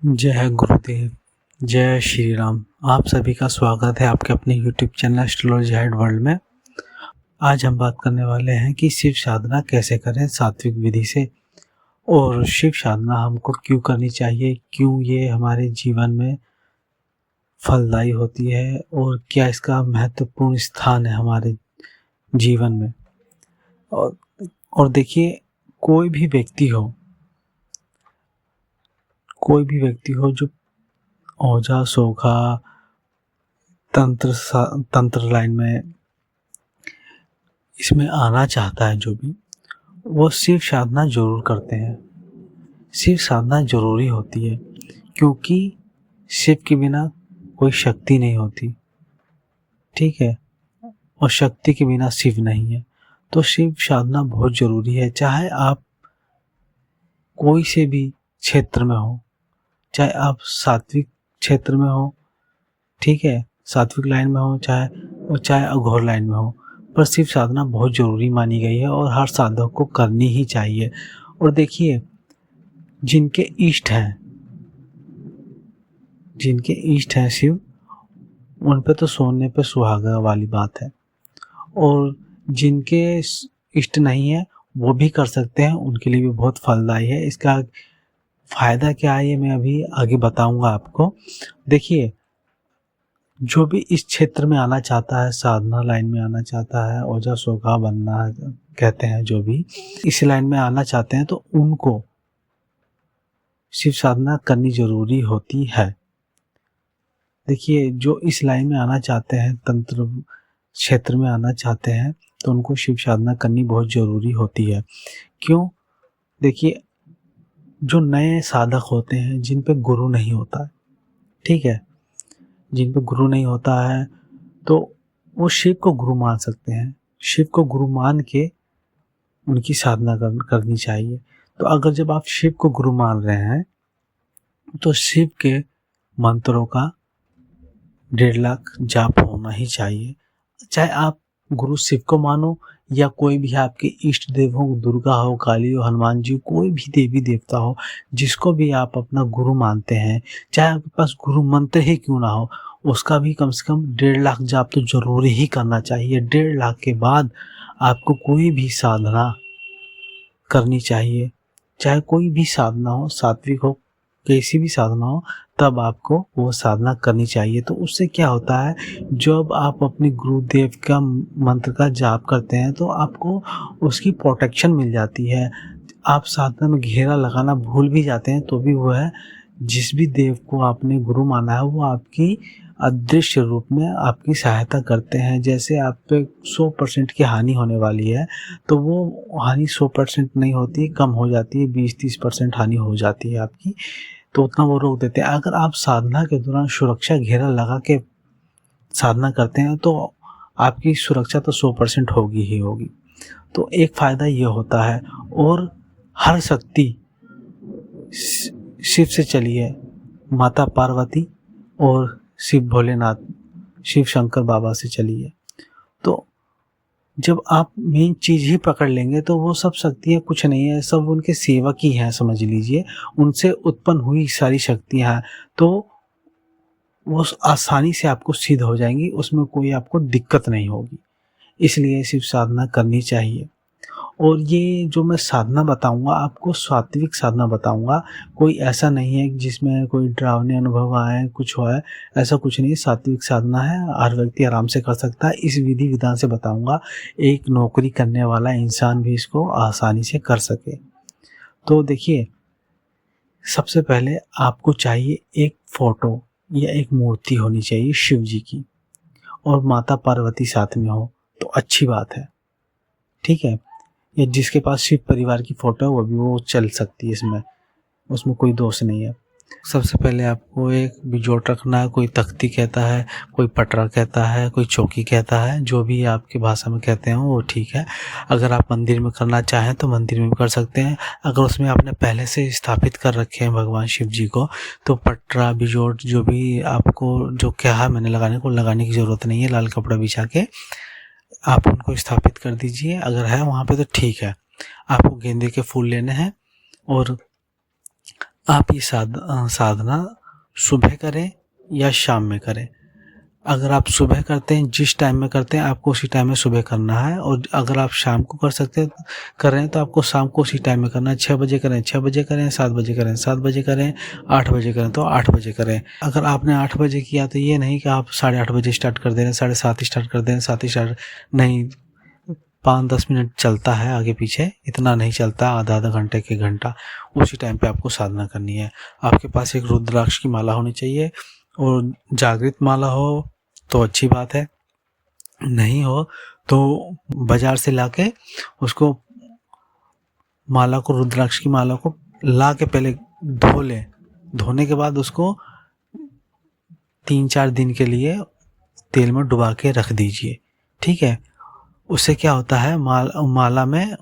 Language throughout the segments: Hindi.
जय गुरुदेव, जय श्री राम। आप सभी का स्वागत है आपके अपने YouTube channel astrology hide world में। आज हम बात करने वाले हैं कि शिव साधना कैसे करें सात्विक विधि से, और शिव साधना हमको क्यों करनी चाहिए, क्यों ये हमारे जीवन में फलदायी होती है और क्या इसका महत्वपूर्ण स्थान है हमारे जीवन में। और देखिए, कोई भी व्यक्ति हो जो ओझा सोखा तंत्र लाइन में इसमें आना चाहता है, जो भी वो शिव साधना जरूर करते हैं। शिव साधना जरूरी होती है क्योंकि शिव के बिना कोई शक्ति नहीं होती, ठीक है, और शक्ति के बिना शिव नहीं है। तो शिव साधना बहुत जरूरी है। चाहे आप कोई से भी क्षेत्र में हो, चाहे आप सात्विक क्षेत्र में हो, ठीक है, सात्विक लाइन में हो, चाहे अघोर लाइन में हो, पर शिव साधना बहुत जरूरी मानी गई है और हर साधक को करनी ही चाहिए। और देखिए, जिनके इष्ट हैं शिव, उन पे तो सोने पे सुहागा वाली बात है, और जिनके इष्ट नहीं है वो भी कर सकते हैं, उनके लिए भी बहुत फलदायी है। इसका फायदा क्या है ये मैं अभी आगे बताऊंगा आपको। देखिए, जो भी इस क्षेत्र में आना चाहता है, साधना लाइन में आना चाहता है, ओझा सोखा बनना कहते हैं, जो भी इस लाइन में आना चाहते हैं, तो उनको शिव साधना करनी जरूरी होती है। देखिए, जो इस लाइन में आना चाहते हैं, तंत्र क्षेत्र में आना चाहते हैं, तो उनको शिव साधना करनी बहुत जरूरी होती है। क्यों? देखिए, जो नए साधक होते हैं, जिन पे गुरु नहीं होता है, ठीक है, जिन पे गुरु नहीं होता है, तो वो शिव को गुरु मान सकते हैं। शिव को गुरु मान के उनकी साधना करनी चाहिए। तो अगर जब आप शिव को गुरु मान रहे हैं, तो शिव के मंत्रों का 1.5 लाख जाप होना ही चाहिए। चाहे आप गुरु शिव को मानो या कोई भी आपके इष्ट देव हो, दुर्गा हो, काली हो, हनुमान जी, कोई भी देवी देवता हो, जिसको भी आप अपना गुरु मानते हैं, चाहे आपके पास गुरु मंत्र ही क्यों ना हो, उसका भी कम से कम 1.5 लाख जाप तो जरूरी ही करना चाहिए। 1.5 लाख के बाद आपको कोई भी साधना करनी चाहिए, चाहे कोई भी साधना हो, सात्विक हो, कैसी भी साधना हो, तब आपको वो साधना करनी चाहिए। तो उससे क्या होता है, जब आप अपने गुरुदेव का मंत्र का जाप करते हैं, तो आपको उसकी प्रोटेक्शन मिल जाती है। आप साधना में घेरा लगाना भूल भी जाते हैं, तो भी वो है, जिस भी देव को आपने गुरु माना है, वो आपकी अदृश्य रूप में आपकी सहायता करते हैं। जैसे आप पे 100% की हानि होने वाली है, तो वो हानि 100% नहीं होती, कम हो जाती है, 20-30% हानि हो जाती है आपकी, तो उतना वो रोक देते हैं। अगर आप साधना के दौरान सुरक्षा घेरा लगा के साधना करते हैं, तो आपकी सुरक्षा तो 100% होगी ही होगी। तो एक फ़ायदा ये होता है। और हर शक्ति शिव से चली है, माता पार्वती और शिव भोलेनाथ, शिव शंकर बाबा से चली है। तो जब आप मेन चीज़ ही पकड़ लेंगे, तो वो सब शक्तियाँ कुछ नहीं है, सब उनके सेवक ही हैं, समझ लीजिए। उनसे उत्पन्न हुई सारी शक्तियाँ हैं, तो वो आसानी से आपको सिद्ध हो जाएंगी, उसमें कोई आपको दिक्कत नहीं होगी। इसलिए शिव साधना करनी चाहिए। और ये जो मैं साधना बताऊंगा आपको, सात्विक साधना बताऊंगा, कोई ऐसा नहीं है जिसमें कोई डरावने अनुभव आए, कुछ हो है, ऐसा कुछ नहीं। सात्विक साधना है, हर व्यक्ति आराम से कर सकता है। इस विधि विधान से बताऊंगा, एक नौकरी करने वाला इंसान भी इसको आसानी से कर सके। तो देखिए, सबसे पहले आपको चाहिए एक फोटो या एक मूर्ति होनी चाहिए शिव जी की, और माता पार्वती साथ में हो तो अच्छी बात है, ठीक है। या जिसके पास शिव परिवार की फोटो है, वो चल सकती है, उसमें कोई दोष नहीं है। सबसे पहले आपको एक बिजोट रखना है। कोई तख्ती कहता है, कोई पटरा कहता है, कोई चौकी कहता है, जो भी आपकी भाषा में कहते हैं वो ठीक है। अगर आप मंदिर में करना चाहें तो मंदिर में भी कर सकते हैं। अगर उसमें आपने पहले से स्थापित कर रखे हैं भगवान शिव जी को, तो पटरा बिजोट जो भी आपको जो कहा मैंने लगाने की ज़रूरत नहीं है। लाल कपड़ा बिछा के आप उनको स्थापित कर दीजिए। अगर है वहाँ पे तो ठीक है। आपको गेंदे के फूल लेने हैं और आप ये साधना सुबह करें या शाम में करें। अगर आप सुबह करते हैं, जिस टाइम में करते हैं आपको उसी टाइम में सुबह करना है, और अगर आप शाम को कर रहे हैं तो आपको शाम को उसी टाइम में करना है। 6 बजे करें 6 बजे करें, 7 बजे करें 7 बजे करें, 8 बजे करें तो 8 बजे करें। अगर आपने 8 बजे किया तो ये नहीं कि आप 8:30 बजे स्टार्ट कर दे रहे हैं, 7:30 स्टार्ट कर दे रहे हैं, 7 ही स्टार्ट नहीं, 5-10 मिनट चलता है आगे पीछे, इतना नहीं चलता, आधा घंटे के घंटा, उसी टाइम पे आपको साधना करनी है। आपके पास एक रुद्राक्ष की माला होनी चाहिए, और जागृत माला हो तो अच्छी बात है, नहीं हो तो बाजार से लाके उसको माला को, रुद्राक्ष की माला को ला के पहले धो लें। धोने के बाद उसको 3-4 दिन के लिए तेल में डुबा के रख दीजिए, ठीक है। उससे क्या होता है, माला में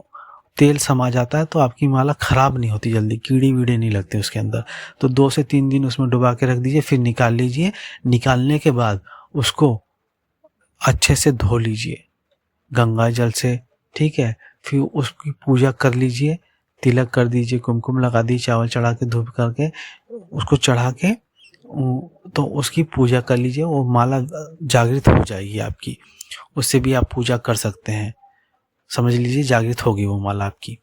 तेल समा जाता है तो आपकी माला खराब नहीं होती जल्दी, कीड़े वीड़े नहीं लगते उसके अंदर। तो 2 से 3 दिन उसमें डुबा के रख दीजिए, फिर निकाल लीजिए। निकालने के बाद उसको अच्छे से धो लीजिए गंगा जल से, ठीक है। फिर उसकी पूजा कर लीजिए, तिलक कर दीजिए, कुमकुम लगा दीजिए, चावल चढ़ा के, धूप करके उसको चढ़ा के तो उसकी पूजा कर लीजिए। वो माला जागृत हो जाएगी आपकी, उससे भी आप पूजा कर सकते हैं। समझ लीजिए जागृत होगी वो माला आपकी।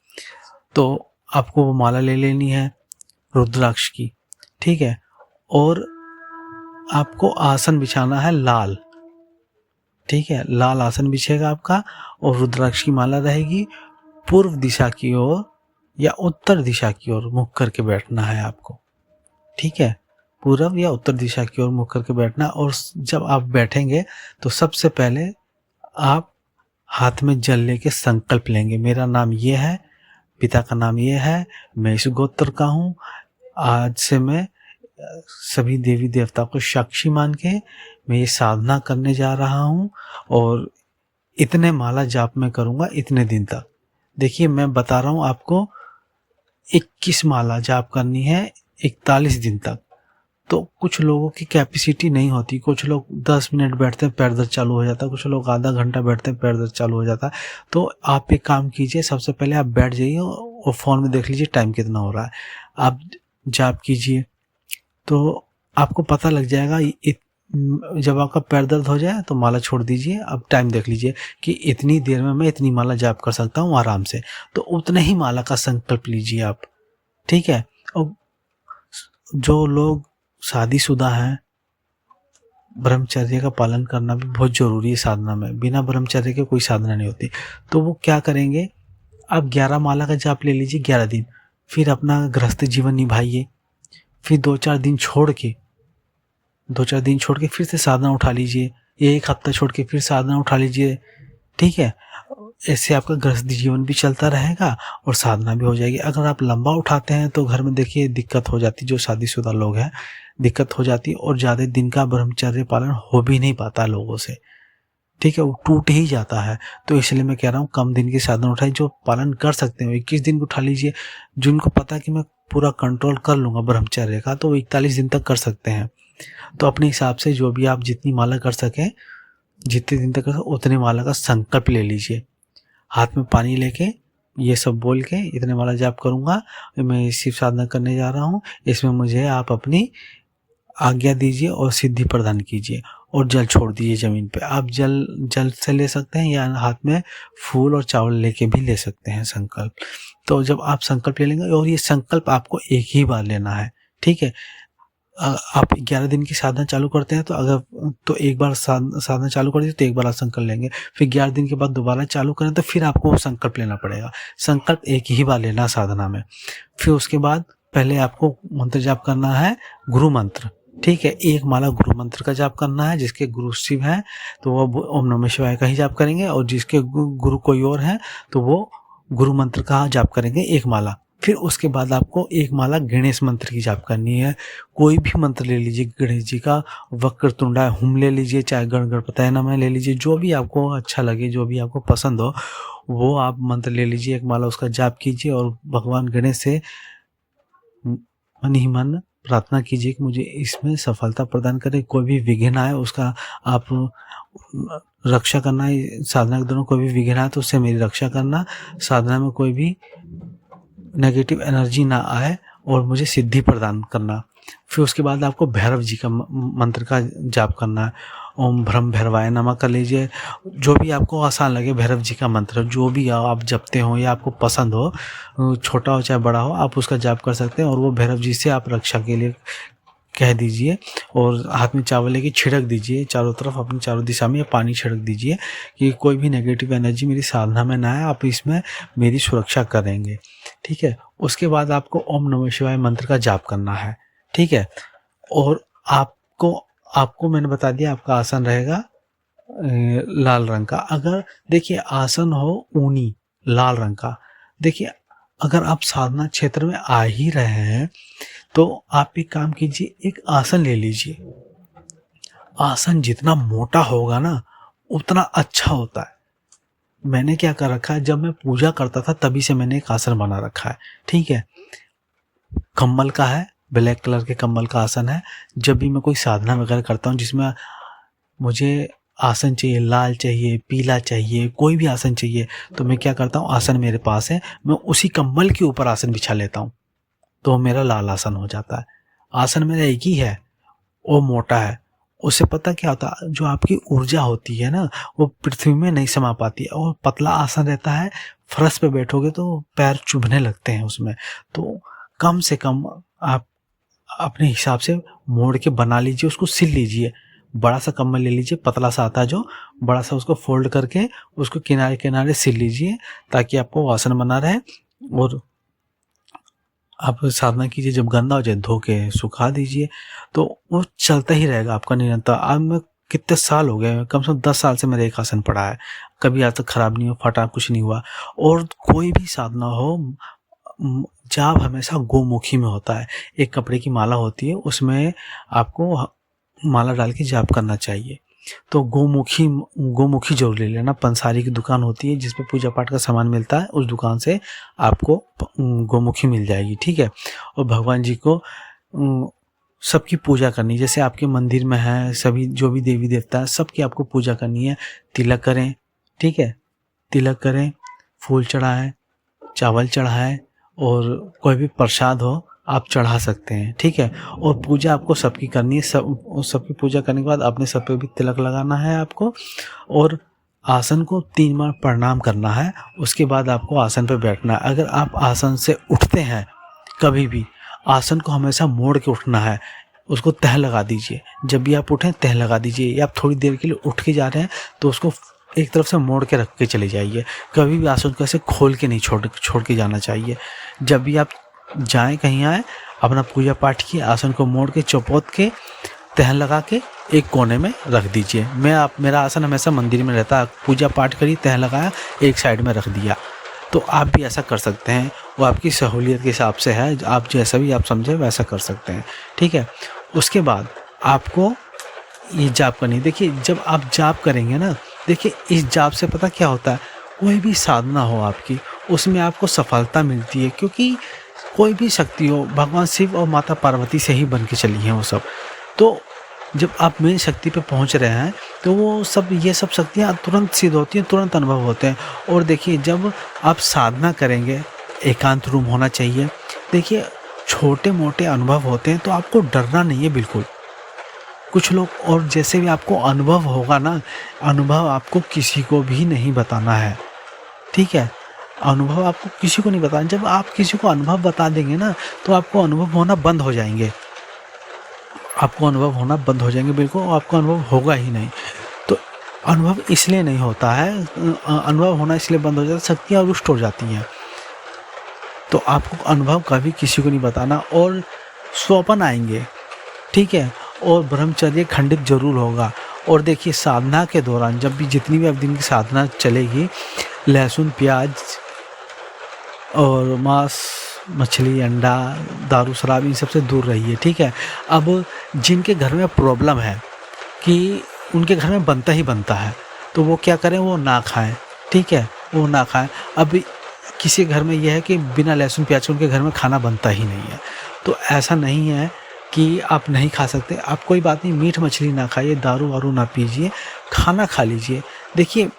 तो आपको वो माला ले लेनी है रुद्राक्ष की, ठीक है। और आपको आसन बिछाना है लाल, ठीक है, लाल आसन बिछेगा आपका, और रुद्राक्ष की माला रहेगी। पूर्व दिशा की ओर या उत्तर दिशा की ओर मुख करके बैठना है आपको, ठीक है। पूर्व या उत्तर दिशा की ओर मुख करके बैठना। और जब आप बैठेंगे तो सबसे पहले आप हाथ में जल लेके संकल्प लेंगे, मेरा नाम ये है, पिता का नाम ये है, मैं इस गोत्र का हूँ, आज से मैं सभी देवी देवता को साक्षी मान के मैं ये साधना करने जा रहा हूँ, और इतने माला जाप मैं करूँगा इतने दिन तक। देखिए मैं बता रहा हूँ आपको, 21 माला जाप करनी है 41 दिन तक। तो कुछ लोगों की कैपेसिटी नहीं होती, कुछ लोग 10 मिनट बैठते हैं पैर दर्द चालू हो जाता है, कुछ लोग आधा घंटा बैठते हैं पैर दर्द चालू हो जाता है। तो आप एक काम कीजिए, सबसे पहले आप बैठ जाइए और फ़ोन में देख लीजिए टाइम कितना हो रहा है, आप जाप कीजिए तो आपको पता लग जाएगा। जब आपका पैर दर्द हो जाए तो माला छोड़ दीजिए, अब टाइम देख लीजिए कि इतनी देर में मैं इतनी माला जाप कर सकता हूँ आराम से, तो उतने ही माला का संकल्प लीजिए आप, ठीक है। और जो लोग शादीशुदा हैं, ब्रह्मचर्य का पालन करना भी बहुत ज़रूरी है साधना में, बिना ब्रह्मचर्य के कोई साधना नहीं होती। तो वो क्या करेंगे, आप 11 माला का जाप ले लीजिए 11 दिन, फिर अपना गृहस्थ जीवन निभाइए, फिर 2-4 दिन छोड़ के 2-4 दिन छोड़ के फिर से साधना उठा लीजिए, एक हफ्ता छोड़ के फिर साधना उठा लीजिए, ठीक है। ऐसे आपका गृहस्थ जीवन भी चलता रहेगा और साधना भी हो जाएगी। अगर आप लंबा उठाते हैं तो घर में देखिए दिक्कत हो जाती, जो शादीशुदा लोग हैं दिक्कत हो जाती, और ज़्यादा दिन का ब्रह्मचर्य पालन हो भी नहीं पाता लोगों से, ठीक है, वो टूट ही जाता है। तो इसलिए मैं कह रहा हूँ कम दिन की साधना उठाइए, जो पालन कर सकते हैं 21 दिन उठा लीजिए। जिनको पता है कि मैं पूरा कंट्रोल कर लूँगा ब्रह्मचर्य का, तो वो 41 दिन तक कर सकते हैं। तो अपने हिसाब से जो भी आप जितनी माला कर सकें, जितने दिन तक कर सकें उतने माला का संकल्प ले लीजिए। हाथ में पानी लेके ये सब बोल के, इतने माला जाप करूँगा, मैं शिव साधना करने जा रहा हूँ, इसमें मुझे आप अपनी आज्ञा दीजिए और सिद्धि प्रदान कीजिए, और जल छोड़ दीजिए ज़मीन पे। आप जल से ले सकते हैं या हाथ में फूल और चावल लेके भी ले सकते हैं संकल्प। तो जब आप संकल्प ले लेंगे, और ये संकल्प आपको एक ही बार लेना है, ठीक है। आप 11 दिन की साधना चालू करते हैं तो एक बार साधना चालू कर दीजिए तो एक बार आप संकल्प लेंगे, फिर 11 दिन के बाद दोबारा चालू करें तो फिर आपको वो संकल्प लेना पड़ेगा। संकल्प एक ही बार लेना साधना में। फिर उसके बाद पहले आपको मंत्र जाप करना है, गुरु मंत्र, ठीक है। एक माला गुरु मंत्र का जाप करना है। जिसके गुरु शिव हैं तो वो ओम नमः शिवाय का ही जाप करेंगे, और जिसके गुरु कोई और हैं तो वो गुरु मंत्र का जाप करेंगे एक माला। फिर उसके बाद आपको एक माला गणेश मंत्र की जाप करनी है। कोई भी मंत्र ले लीजिए, गणेश जी का वक्रतुंडा हुम ले लीजिए, चाहे गणपतये नमः ले लीजिए, जो भी आपको अच्छा लगे, जो भी आपको पसंद हो वो आप मंत्र ले लीजिए, एक माला उसका जाप कीजिए, और भगवान गणेश से मन ही मन प्रार्थना कीजिए कि मुझे इसमें सफलता प्रदान करे। कोई भी विघ्न आए उसका आप रक्षा करना है। साधना के दौरान कोई भी विघ्न आए तो उससे मेरी रक्षा करना। साधना में कोई भी नेगेटिव एनर्जी ना आए और मुझे सिद्धि प्रदान करना। फिर उसके बाद आपको भैरव जी का मंत्र का जाप करना है। ओम भ्रम भैरवाय नमः कर लीजिए। जो भी आपको आसान लगे भैरव जी का मंत्र, जो भी आप जपते हो या आपको पसंद हो, छोटा हो चाहे बड़ा हो, आप उसका जाप कर सकते हैं। और वो भैरव जी से आप रक्षा के लिए कह दीजिए और हाथ में चावल लेके छिड़क दीजिए चारों तरफ, अपनी चारों दिशा में पानी छिड़क दीजिए कि कोई भी नेगेटिव एनर्जी मेरी साधना में ना आए, आप इसमें मेरी सुरक्षा करेंगे। ठीक है। उसके बाद आपको ओम नमः शिवाय मंत्र का जाप करना है। ठीक है। और आपको मैंने बता दिया आपका आसन रहेगा लाल रंग का। अगर देखिए आसन हो ऊनी लाल रंग का, देखिए अगर आप साधना क्षेत्र में आ ही रहे हैं तो आप एक काम कीजिए, एक आसन ले लीजिए। आसन जितना मोटा होगा ना उतना अच्छा होता है। मैंने क्या कर रखा है, जब मैं पूजा करता था तभी से मैंने एक आसन बना रखा है। ठीक है। कम्बल का है, ब्लैक कलर के कम्बल का आसन है। जब भी मैं कोई साधना वगैरह करता हूँ जिसमें मुझे आसन चाहिए, लाल चाहिए, पीला चाहिए, कोई भी आसन चाहिए, तो मैं क्या करता हूँ, आसन मेरे पास है, मैं उसी कंबल के ऊपर आसन बिछा लेता हूँ, तो मेरा लाल आसन हो जाता है। आसन मेरा एक ही है, वो मोटा है। उससे पता क्या होता है, जो आपकी ऊर्जा होती है ना वो पृथ्वी में नहीं समा पाती है। और पतला आसन रहता है, फर्श पे बैठोगे तो पैर चुभने लगते हैं उसमें। तो कम से कम आप अपने हिसाब से मोड़ के बना लीजिए, उसको सिल लीजिए। बड़ा सा कंबल ले लीजिए, पतला सा आता है जो, बड़ा सा उसको फोल्ड करके उसको किनारे किनारे सिल लीजिए ताकि आपको आसन बना रहे। और आप साधना कीजिए, जब गंदा हो जाए धो के सुखा दीजिए, तो वो चलता ही रहेगा आपका निरंतर। अब मैं कितने साल हो गए, कम से कम 10 साल से मेरा एक आसन पड़ा है, कभी आज तक खराब नहीं हुआ, फटा कुछ नहीं हुआ। और कोई भी साधना हो, जाप हमेशा गोमुखी में होता है। एक कपड़े की माला होती है, उसमें आपको माला डाल के जाप करना चाहिए। तो गोमुखी जरूर ले लेना। पंसारी की दुकान होती है जिसपे पूजा पाठ का सामान मिलता है, उस दुकान से आपको गोमुखी मिल जाएगी। ठीक है। और भगवान जी को सबकी पूजा करनी, जैसे आपके मंदिर में है, सभी जो भी देवी देवता है सबकी आपको पूजा करनी है। तिलक करें। ठीक है। तिलक करें, फूल चढ़ाएं, चावल चढ़ाएं, और कोई भी प्रसाद हो आप चढ़ा सकते हैं। ठीक है। और पूजा आपको सबकी करनी है। सबकी पूजा करने के बाद अपने सर पे भी तिलक लगाना है आपको, और आसन को 3 बार प्रणाम करना है। उसके बाद आपको आसन पे बैठना है। अगर आप आसन से उठते हैं कभी भी, आसन को हमेशा मोड़ के उठना है, उसको तह लगा दीजिए। जब भी आप उठें तह लगा दीजिए, या आप थोड़ी देर के लिए उठ के जा रहे हैं तो उसको एक तरफ से मोड़ के रख के चले जाइए। कभी भी आसन को ऐसे खोल के नहीं छोड़ के जाना चाहिए। जब भी आप जाएं कहीं आए, अपना पूजा पाठ किए, आसन को मोड़ के चौपोत के तह लगा के एक कोने में रख दीजिए। मेरा आसन हमेशा मंदिर में रहता है। पूजा पाठ करी, तह लगाया, एक साइड में रख दिया। तो आप भी ऐसा कर सकते हैं, वो आपकी सहूलियत के हिसाब से है, आप जैसा भी आप समझे वैसा कर सकते हैं। ठीक है। उसके बाद आपको ये जाप करनी। देखिए जब आप जाप करेंगे ना, देखिए इस जाप से पता क्या होता है, कोई भी साधना हो आपकी उसमें आपको सफलता मिलती है, क्योंकि कोई भी शक्ति हो, भगवान शिव और माता पार्वती से ही बन के चली हैं वो सब। तो जब आप मेन शक्ति पे पहुंच रहे हैं तो वो सब, ये सब शक्तियाँ तुरंत सिद्ध होती हैं, तुरंत अनुभव होते हैं। और देखिए जब आप साधना करेंगे, एकांत रूम होना चाहिए। देखिए छोटे मोटे अनुभव होते हैं तो आपको डरना नहीं है बिल्कुल। कुछ लोग, और जैसे भी आपको अनुभव होगा ना, अनुभव आपको किसी को भी नहीं बताना है। ठीक है। अनुभव आपको किसी को नहीं बताना। जब आप किसी को अनुभव बता देंगे ना तो आपको अनुभव होना बंद हो जाएंगे, आपको अनुभव होना बंद हो जाएंगे बिल्कुल, आपको अनुभव होगा ही नहीं। तो अनुभव इसलिए नहीं होता है, अनुभव होना इसलिए बंद हो जाता है, शक्तियाँ रुष्ट हो जाती हैं। तो आपको अनुभव कभी किसी को नहीं बताना। और स्वप्न आएंगे। ठीक है। और ब्रह्मचर्य खंडित जरूर होगा। और देखिए साधना के दौरान, जब भी जितनी भी अब दिन की साधना चलेगी, लहसुन, प्याज और मांस, मछली, अंडा, दारू, शराब, इन सबसे दूर रहिए। ठीक है। अब जिनके घर में प्रॉब्लम है कि उनके घर में बनता ही बनता है, तो वो क्या करें, वो ना खाएं। ठीक है। वो ना खाएं। अब किसी घर में यह है कि बिना लहसुन प्याज के उनके घर में खाना बनता ही नहीं है, तो ऐसा नहीं है कि आप नहीं खा सकते। आप कोई बात नहीं, मीट मछली ना खाइए, दारू वारू ना पीजिए, खाना खा लीजिए। देखिए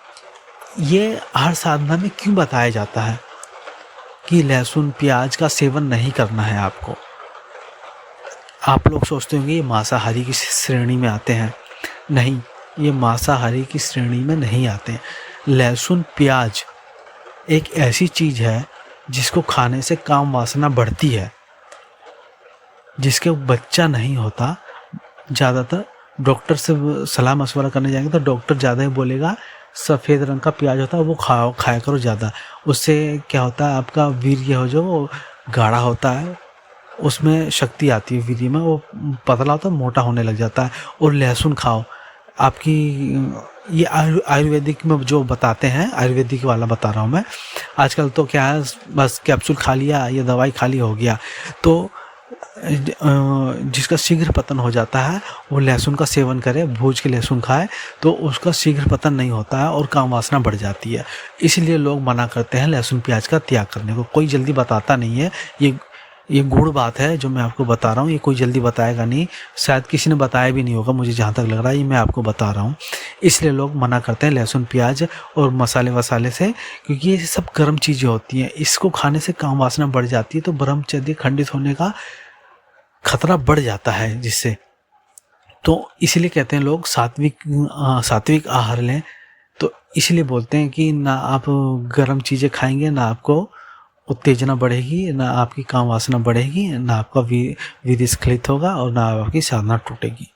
ये हर साधना में क्यों बताया जाता है, कि लहसुन प्याज का सेवन नहीं करना है आपको। आप लोग सोचते होंगे ये मांसाहारी की श्रेणी में आते हैं। नहीं, ये मांसाहारी की श्रेणी में नहीं आते हैं। लहसुन प्याज एक ऐसी चीज़ है जिसको खाने से काम वासना बढ़ती है। जिसके बच्चा नहीं होता, ज़्यादातर डॉक्टर से सलाह मशवरा करने जाएंगे तो डॉक्टर ज़्यादा ही बोलेगा सफ़ेद रंग का प्याज होता है वो खाया करो ज़्यादा। उससे क्या होता है, आपका वीर्य हो जो वो गाढ़ा होता है, उसमें शक्ति आती है वीर्य में, वो पतला होता है मोटा होने लग जाता है। और लहसुन खाओ, आपकी ये आयुर्वेदिक में जो बताते हैं, आयुर्वेदिक वाला बता रहा हूँ मैं। आजकल तो क्या है, बस कैप्सूल खा लिया या दवाई खा लिया हो गया। तो जिसका शीघ्र पतन हो जाता है वो लहसुन का सेवन करे, भूज के लहसुन खाए तो उसका शीघ्र पतन नहीं होता है और काम वासना बढ़ जाती है। इसलिए लोग मना करते हैं लहसुन प्याज का त्याग करने को। कोई जल्दी बताता नहीं है, ये गूढ़ बात है जो मैं आपको बता रहा हूँ। ये कोई जल्दी बताएगा नहीं, शायद किसी ने बताया भी नहीं होगा, मुझे जहाँ तक लग रहा है। ये मैं आपको बता रहा हूँ, इसलिए लोग मना करते हैं लहसुन प्याज और मसाले वसाले से, क्योंकि ये सब गर्म चीज़ें होती हैं। इसको खाने से काम वासना बढ़ जाती है तो ब्रह्मचर्य खंडित होने का खतरा बढ़ जाता है जिससे। तो इसलिए कहते हैं लोग सात्विक आहार लें। तो इसलिए बोलते हैं कि ना आप गर्म चीज़ें खाएंगे, ना आपको उत्तेजना बढ़ेगी, ना आपकी काम वासना बढ़ेगी, ना आपका वीर्य स्खलित होगा और ना आपकी साधना टूटेगी।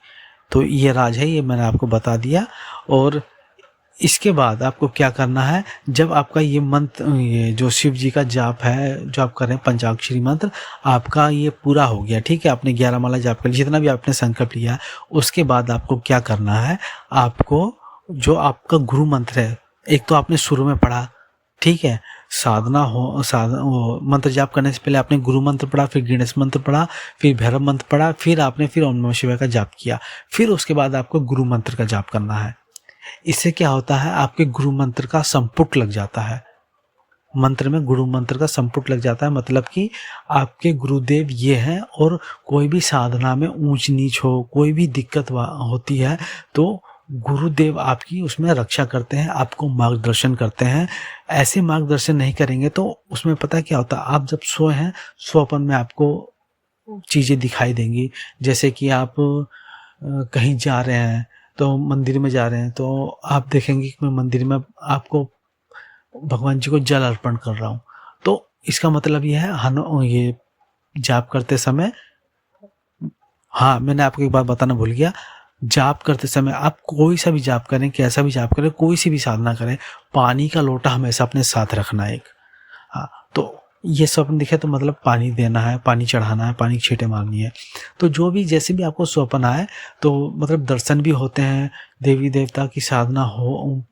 तो ये राज है, ये मैंने आपको बता दिया। और इसके बाद आपको क्या करना है, जब आपका ये मंत्र, ये जो शिव जी का जाप है जो आप कर रहे हैं पंचाक्षरी मंत्र, आपका ये पूरा हो गया, ठीक है, आपने 11 माला जाप कर लिया, जितना भी आपने संकल्प लिया, उसके बाद आपको क्या करना है, आपको जो आपका गुरु मंत्र है, एक तो आपने शुरू में पढ़ा, ठीक है, मंत्र जाप करने से पहले आपने गुरु मंत्र पढ़ा, फिर गणेश मंत्र पढ़ा, फिर भैरव मंत्र पढ़ा, फिर आपने फिर ओम नमः शिवाय का जाप किया, फिर उसके बाद आपको गुरु मंत्र का जाप करना है। इससे क्या होता है, आपके गुरु मंत्र का संपुट लग जाता है। मंत्र में गुरु मंत्र का संपुट लग जाता है, मतलब कि आपके गुरुदेव ये हैं, और कोई भी साधना में ऊंच नीच हो, कोई भी दिक्कत होती है तो गुरुदेव आपकी उसमें रक्षा करते हैं, आपको मार्गदर्शन करते हैं। ऐसे मार्गदर्शन नहीं करेंगे तो उसमें पता क्या होता है, आप जब सोए हैं, स्वप्न में आपको चीज़ें दिखाई देंगी। जैसे कि आप कहीं जा रहे हैं, तो मंदिर में जा रहे हैं, तो आप देखेंगे कि मैं मंदिर में आपको भगवान जी को जल अर्पण कर रहा हूँ। तो इसका मतलब ये है, ये जाप करते समय, हाँ मैंने आपको एक बात बताना भूल गया, जाप करते समय आप कोई सा भी जाप करें, कैसा भी जाप करें, कोई सी भी साधना करें, पानी का लोटा हमेशा अपने साथ रखना है एक। हाँ, तो ये स्वप्न दिखे तो मतलब पानी देना है, पानी चढ़ाना है, पानी की छींटे मारनी है। तो जो भी जैसे भी आपको स्वप्न आए, तो मतलब दर्शन भी होते हैं, देवी देवता की साधना हो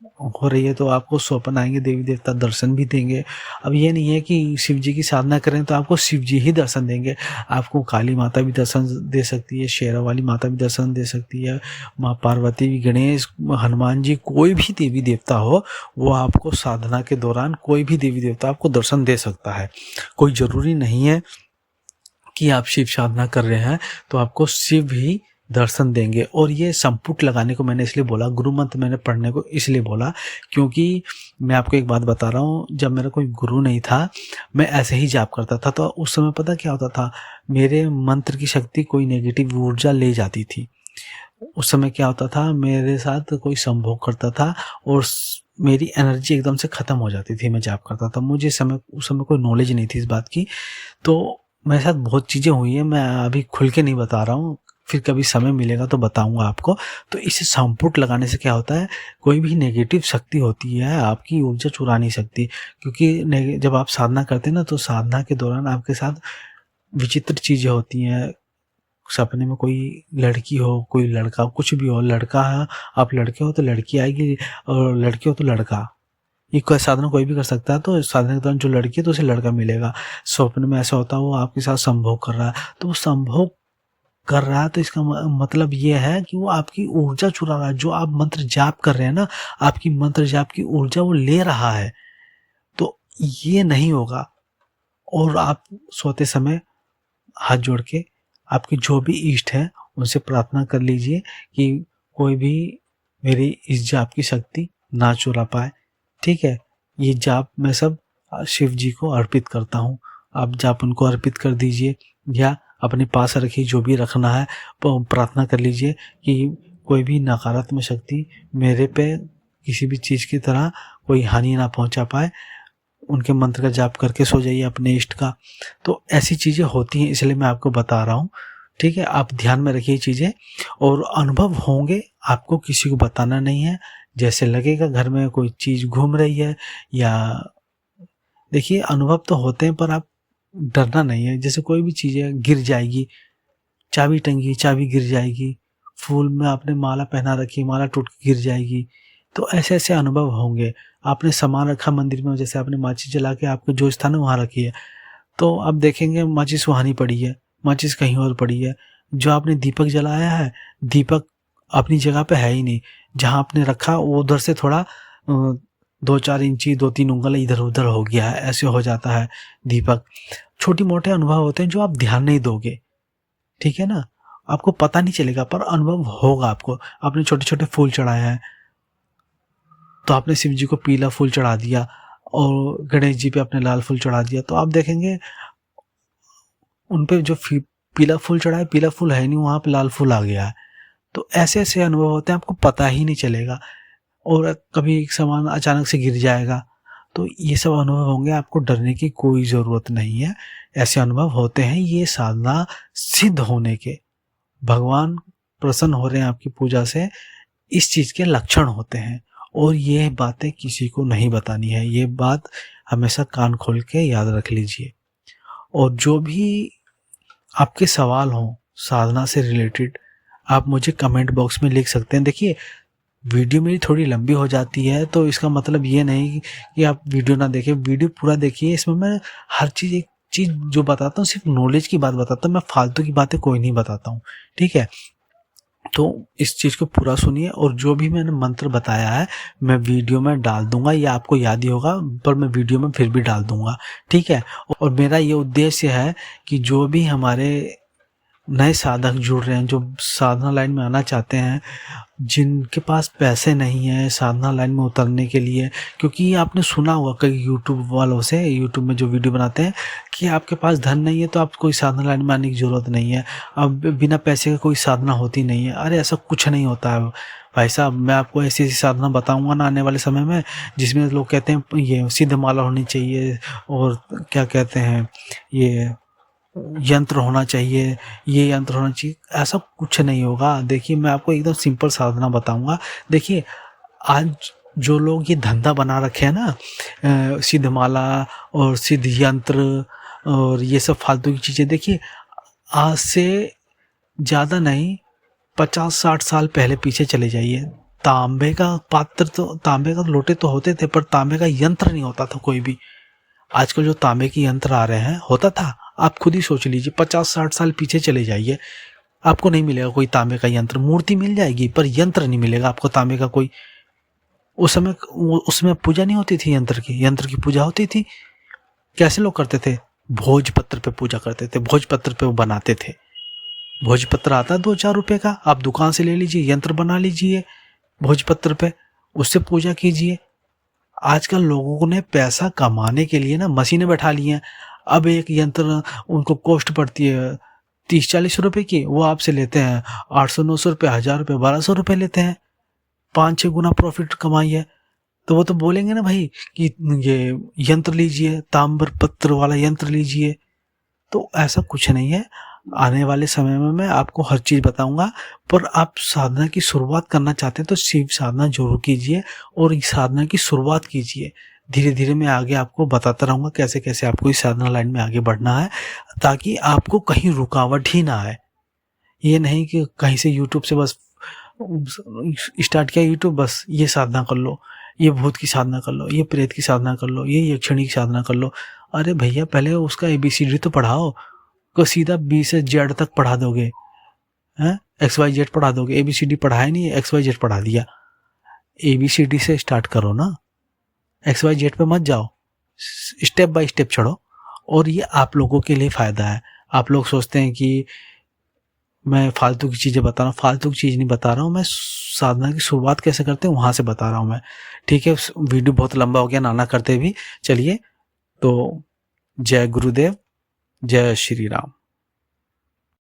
रही है तो आपको स्वप्न आएंगे, देवी देवता दर्शन भी देंगे। अब ये नहीं है कि शिव जी की साधना करें तो आपको शिव जी ही दर्शन देंगे, आपको काली माता भी दर्शन दे सकती है, शेरा वाली माता भी दर्शन दे सकती है, माँ पार्वती भी, गणेश, हनुमान जी, कोई भी देवी देवता हो वो आपको साधना के दौरान, कोई भी देवी देवता आपको दर्शन दे सकता है। कोई ज़रूरी नहीं है कि आप शिव साधना कर रहे हैं तो आपको शिव ही दर्शन देंगे। और ये संपुट लगाने को मैंने इसलिए बोला, गुरु मंत्र मैंने पढ़ने को इसलिए बोला, क्योंकि मैं आपको एक बात बता रहा हूँ, जब मेरा कोई गुरु नहीं था, मैं ऐसे ही जाप करता था, तो उस समय पता क्या होता था, मेरे मंत्र की शक्ति कोई नेगेटिव ऊर्जा ले जाती थी। उस समय क्या होता था, मेरे साथ कोई संभोग करता था और मेरी एनर्जी एकदम से ख़त्म हो जाती थी, मैं जाप करता था। मुझे उस समय कोई नॉलेज नहीं थी इस बात की, तो मेरे साथ बहुत चीज़ें हुई हैं, मैं अभी खुल के नहीं बता रहा हूँ, फिर कभी समय मिलेगा तो बताऊंगा आपको। तो इसे संपुट लगाने से क्या होता है, कोई भी नेगेटिव शक्ति होती है आपकी ऊर्जा चुरा नहीं सकती, क्योंकि जब आप साधना करते हैं ना, तो साधना के दौरान आपके साथ विचित्र चीज़ें होती हैं। सपने में कोई लड़की हो, कोई लड़का, कुछ भी हो, लड़का है, आप लड़के हो तो लड़की आएगी, और लड़के हो तो लड़का, ये कोई साधना कोई भी कर सकता है। तो साधना के दौरान जो लड़की है तो उसे लड़का मिलेगा। स्वप्न में ऐसा होता है वो आपके साथ संभोग कर रहा है, तो वो संभोग कर रहा है तो इसका मतलब ये है कि वो आपकी ऊर्जा चुरा रहा है। जो आप मंत्र जाप कर रहे हैं ना, आपकी मंत्र जाप की ऊर्जा वो ले रहा है, तो ये नहीं होगा। और आप सोते समय हाथ जोड़ के आपके जो भी इष्ट है उनसे प्रार्थना कर लीजिए कि कोई भी मेरी इस जाप की शक्ति ना चुरा पाए, ठीक है। ये जाप मैं सब शिव जी को अर्पित करता हूँ। आप जाप उनको अर्पित कर दीजिए या अपने पास रखिए, जो भी रखना है। प्रार्थना कर लीजिए कि कोई भी नकारात्मक शक्ति मेरे पे किसी भी चीज़ की तरह कोई हानि ना पहुंचा पाए। उनके मंत्र का जाप करके सो जाइए अपने इष्ट का। तो ऐसी चीज़ें होती हैं, इसलिए मैं आपको बता रहा हूँ। ठीक है, आप ध्यान में रखिए चीज़ें, और अनुभव होंगे, आपको किसी को बताना नहीं है। जैसे लगेगा घर में कोई चीज़ घूम रही है, या देखिए अनुभव तो होते हैं, पर आप डरना नहीं है। जैसे कोई भी चीज़ है, गिर जाएगी, चाबी टंगी, चाबी गिर जाएगी, फूल में आपने माला पहना रखी, माला टूट के गिर जाएगी। तो ऐसे ऐसे अनुभव होंगे। आपने सामान रखा मंदिर में, जैसे आपने माचिस जला के आपको जो स्थान है वहाँ रखी है, तो आप देखेंगे माचिस वहाँ नहीं पड़ी है, माचिस कहीं और पड़ी है। जो आपने दीपक जलाया है, दीपक अपनी जगह पे है ही नहीं। जहाँ आपने रखा वो उधर से थोड़ा 2-4 इंची 2-3 उंगल इधर उधर हो गया है, ऐसे हो जाता है दीपक। छोटी मोटे अनुभव होते हैं जो आप ध्यान नहीं दोगे, ठीक है ना, आपको पता नहीं चलेगा, पर अनुभव होगा आपको। आपने छोटे छोटे फूल चढ़ाए हैं, तो आपने शिव जी को पीला फूल चढ़ा दिया और गणेश जी पे आपने लाल फूल चढ़ा दिया, तो आप देखेंगे उन पे जो पीला फूल चढ़ा है, पीला फूल है नहीं, वहाँ पे लाल फूल आ गया है। तो ऐसे ऐसे अनुभव होते हैं, आपको पता ही नहीं चलेगा। और कभी एक सामान अचानक से गिर जाएगा, तो ये सब अनुभव होंगे, आपको डरने की कोई ज़रूरत नहीं है। ऐसे अनुभव होते हैं, ये साधना सिद्ध होने के, भगवान प्रसन्न हो रहे हैं आपकी पूजा से, इस चीज़ के लक्षण होते हैं। और ये बातें किसी को नहीं बतानी है, ये बात हमेशा कान खोल के याद रख लीजिए। और जो भी आपके सवाल हों साधना से रिलेटेड, आप मुझे कमेंट बॉक्स में लिख सकते हैं। देखिए वीडियो मेरी थोड़ी लंबी हो जाती है, तो इसका मतलब ये नहीं कि आप वीडियो ना देखें, वीडियो पूरा देखिए। इसमें मैं हर चीज़, एक चीज़ जो बताता हूँ सिर्फ नॉलेज की बात बताता हूँ, मैं फालतू की बातें कोई नहीं बताता हूँ, ठीक है। तो इस चीज़ को पूरा सुनिए, और जो भी मैंने मंत्र बताया है मैं वीडियो में डाल दूंगा, या आपको याद ही होगा, पर मैं वीडियो में फिर भी डाल दूंगा, ठीक है। और मेरा ये उद्देश्य है कि जो भी हमारे नए साधक जुड़ रहे हैं, जो साधना लाइन में आना चाहते हैं, जिनके पास पैसे नहीं है साधना लाइन में उतरने के लिए, क्योंकि आपने सुना होगा कई यूट्यूब वालों से, यूट्यूब में जो वीडियो बनाते हैं कि आपके पास धन नहीं है तो आप कोई साधना लाइन में आने की ज़रूरत नहीं है, अब बिना पैसे का कोई साधना होती नहीं है। अरे ऐसा कुछ नहीं होता है भाई साहब। मैं आपको ऐसी ऐसी साधना बताऊंगा ना आने वाले समय में, जिसमें लोग कहते हैं ये सिद्ध माला होनी चाहिए, और क्या कहते हैं ये यंत्र होना चाहिए, ये यंत्र होना चाहिए, ऐसा कुछ नहीं होगा। देखिए मैं आपको एकदम सिंपल साधना बताऊंगा। देखिए आज जो लोग ये धंधा बना रखे हैं ना, सिद्ध माला और सिद्ध यंत्र और ये सब फालतू की चीज़ें, देखिए आज से ज़्यादा नहीं 50-60 साल पहले पीछे चले जाइए। तांबे का पात्र, तो तांबे का लोटे तो होते थे, पर तांबे का यंत्र नहीं होता था कोई भी। आजकल जो तांबे के यंत्र आ रहे हैं, होता था, आप खुद ही सोच लीजिए 50-60 साल पीछे चले जाइए, आपको नहीं मिलेगा कोई तांबे का यंत्र। मूर्ति मिल जाएगी पर यंत्र नहीं मिलेगा आपको तांबे का कोई। उसमें पूजा नहीं होती थी यंत्र की, यंत्र की पूजा होती थी। कैसे लोग करते थे? भोजपत्र पे पूजा करते थे, भोजपत्र पे वो बनाते थे। भोजपत्र आता है 2-4 रुपए का, आप दुकान से ले लीजिए, यंत्र बना लीजिए भोजपत्र पे, उससे पूजा कीजिए। आजकल लोगों ने पैसा कमाने के लिए ना मशीनें बैठा ली हैं। अब एक यंत्र उनको कॉस्ट पड़ती है 30-40 रुपए की, वो आपसे लेते हैं 800-900 रुपये, 1000 रुपये, 1200 रुपये लेते हैं। 5-6 गुना प्रॉफिट कमाई है। तो वो तो बोलेंगे ना भाई कि ये यंत्र लीजिए, ताम्र पत्र वाला यंत्र लीजिए। तो ऐसा कुछ नहीं है। आने वाले समय में मैं आपको हर चीज़ बताऊंगा, पर आप साधना की शुरुआत करना चाहते हैं तो शिव साधना जरूर कीजिए, और इस साधना की शुरुआत कीजिए। धीरे धीरे मैं आगे आपको बताता रहूँगा कैसे कैसे आपको इस साधना लाइन में आगे बढ़ना है, ताकि आपको कहीं रुकावट ही ना आए। ये नहीं कि कहीं से यूट्यूब से बस स्टार्ट किया यूट्यूब, बस ये साधना कर लो, ये भूत की साधना कर लो, ये प्रेत की साधना कर लो, ये यक्षिणी की साधना कर लो। अरे भैया पहले उसका ABCD तो पढ़ाओ, को सीधा B से Z तक पढ़ा दोगे हैं, XYZ पढ़ा दोगे। ABCD पढ़ाया नहीं, XYZ पढ़ा दिया। ABCD से स्टार्ट करो ना, XYZ पे मत जाओ, स्टेप बाय स्टेप चढ़ो। और ये आप लोगों के लिए फ़ायदा है। आप लोग सोचते हैं कि मैं फालतू की चीज़ें बता रहा हूँ, फालतू की चीज़ नहीं बता रहा हूँ मैं, साधना की शुरुआत कैसे करते हैं वहाँ से बता रहा हूँ मैं, ठीक है। वीडियो बहुत लंबा हो गया नाना करते भी। चलिए तो जय गुरुदेव, जय श्री राम।